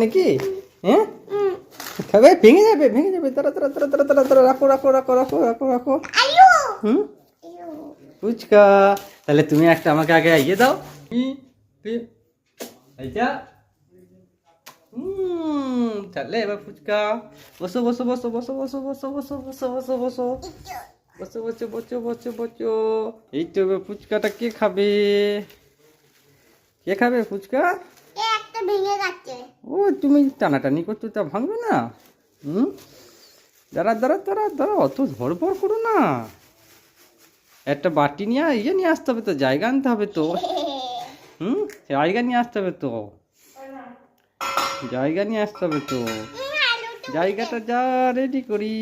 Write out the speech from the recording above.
নাকি? হ্যাঁ খাবে, ভেঙে যাবে ভেঙে যাবে। তারা তারা তারা তারা তারা তারা রাখো রাখো রাখো রাখো রাখো রাখো। হুম ফুচকা, তাহলে তুমি একটা আমাকে আগে ইয়ে দাও। এইটা তাহলে এবার ফুচকা। বসো বসো বসো বসো বসো বসো বসো বসো বসো বসো বসো বসো বসো বসো বসো। এই তো এবার ফুচকাটা কে খাবে? কে খাবে ফুচকা? একটা ভেঙে গেছে। ও তুমি টানাটানি করছো, তা ভাঙবে না। দাঁড়া দাঁড়া দাঁড়া দাঁড়া, অত ধরপড় করো না। একটা বাটি নিয়ে ইয়ে নিয়ে আসতে হবে তো, জায়গা আনতে হবে তো। জায়গা নিয়ে আসতে হবে তো, জায়গা নিয়ে আসতে হবে তো। জায়গাটা যা রেডি করি।